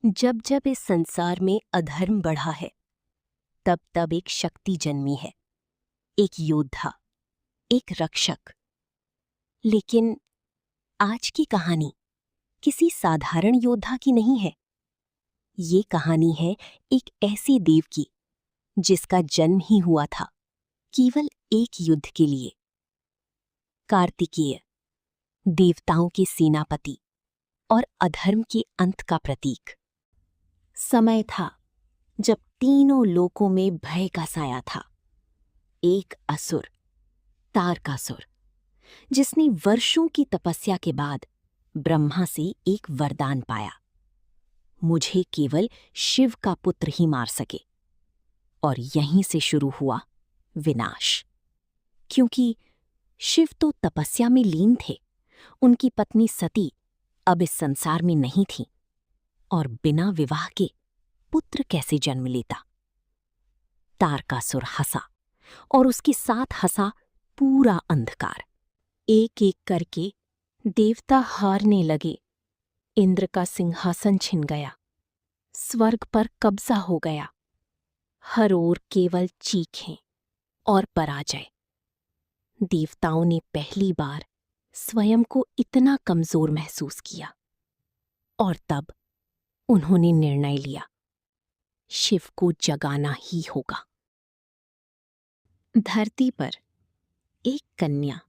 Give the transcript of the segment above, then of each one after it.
जब जब इस संसार में अधर्म बढ़ा है, तब तब एक शक्ति जन्मी है, एक योद्धा, एक रक्षक। लेकिन आज की कहानी किसी साधारण योद्धा की नहीं है। ये कहानी है एक ऐसे देव की जिसका जन्म ही हुआ था केवल एक युद्ध के लिए। कार्तिकेय, देवताओं के सेनापति और अधर्म के अंत का प्रतीक। समय था जब तीनों लोकों में भय का साया था। एक असुर, तारकासुर, जिसने वर्षों की तपस्या के बाद ब्रह्मा से एक वरदान पाया, मुझे केवल शिव का पुत्र ही मार सके। और यहीं से शुरू हुआ विनाश। क्योंकि शिव तो तपस्या में लीन थे, उनकी पत्नी सती अब इस संसार में नहीं थी, और बिना विवाह के पुत्र कैसे जन्म लेता। तारकासुर हंसा और उसके साथ हंसा पूरा अंधकार। एक एक करके देवता हारने लगे। इंद्र का सिंहासन छिन गया, स्वर्ग पर कब्जा हो गया। हर ओर केवल चीखें और पराजय। देवताओं ने पहली बार स्वयं को इतना कमजोर महसूस किया, और तब उन्होंने निर्णय लिया, शिव को जगाना ही होगा। धरती पर एक कन्या,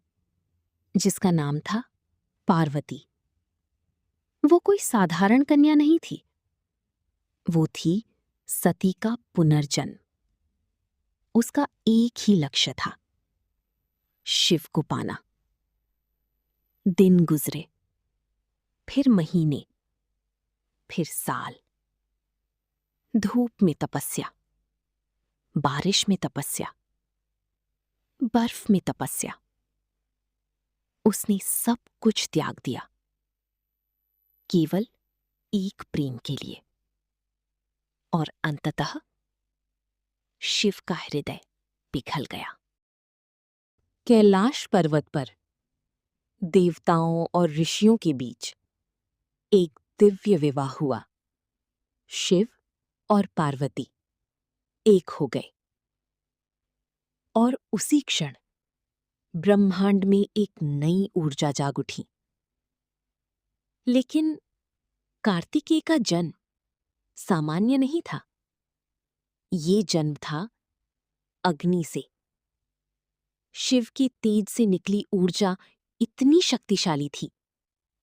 जिसका नाम था पार्वती। वो कोई साधारण कन्या नहीं थी, वो थी सती का पुनर्जन्म। उसका एक ही लक्ष्य था, शिव को पाना। दिन गुजरे, फिर महीने, फिर साल। धूप में तपस्या, बारिश में तपस्या, बर्फ में तपस्या। उसने सब कुछ त्याग दिया, केवल एक प्रेम के लिए। और अंततः शिव का हृदय पिघल गया। कैलाश पर्वत पर देवताओं और ऋषियों के बीच एक दिव्य विवाह हुआ। शिव और पार्वती एक हो गए, और उसी क्षण ब्रह्मांड में एक नई ऊर्जा जाग उठी। लेकिन कार्तिकेय का जन्म सामान्य नहीं था। ये जन्म था अग्नि से। शिव के तेज से निकली ऊर्जा इतनी शक्तिशाली थी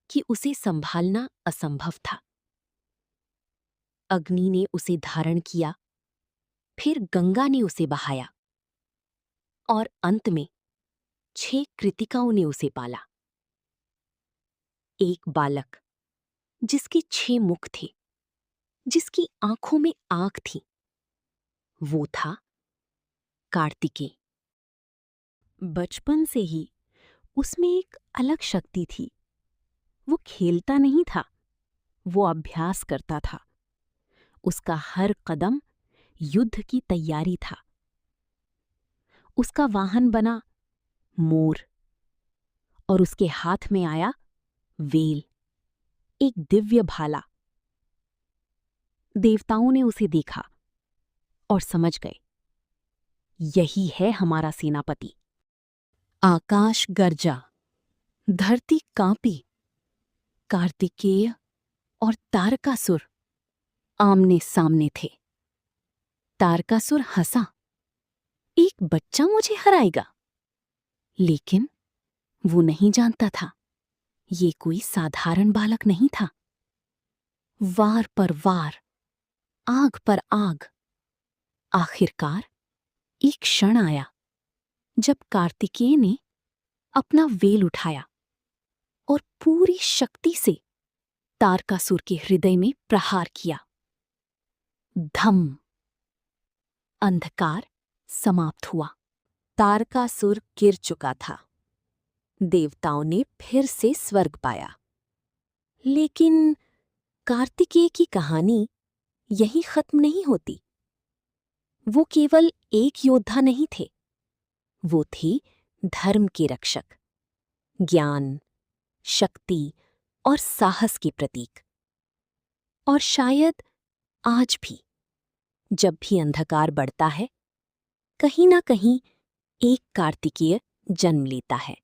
कि उसे संभालना असंभव था। अग्नि ने उसे धारण किया, फिर गंगा ने उसे बहाया, और अंत में 6 कृतिकाओं ने उसे पाला। एक बालक जिसके 6 मुख थे, जिसकी आंखों में आग थी, वो था कार्तिकेय। बचपन से ही उसमें एक अलग शक्ति थी। वो खेलता नहीं था, वो अभ्यास करता था। उसका हर कदम युद्ध की तैयारी था। उसका वाहन बना मोर, और उसके हाथ में आया वेल, एक दिव्य भाला। देवताओं ने उसे देखा और समझ गए, यही है हमारा सेनापति। आकाश गरजा, धरती कांपी। कार्तिकेय और तारकासुर आमने सामने थे। तारकासुर हंसा, एक बच्चा मुझे हराएगा। लेकिन वो नहीं जानता था, ये कोई साधारण बालक नहीं था। वार पर वार, आग पर आग। आखिरकार एक क्षण आया जब कार्तिकेय ने अपना वेल उठाया और पूरी शक्ति से तारकासुर के हृदय में प्रहार किया। धम! अंधकार समाप्त हुआ। तारकासुर गिर चुका था। देवताओं ने फिर से स्वर्ग पाया। लेकिन कार्तिकेय की कहानी यहीं खत्म नहीं होती। वो केवल एक योद्धा नहीं थे, वो थे धर्म के रक्षक, ज्ञान, शक्ति और साहस के प्रतीक। और शायद आज भी जब भी अंधकार बढ़ता है, कहीं ना कहीं एक कार्तिकेय जन्म लेता है।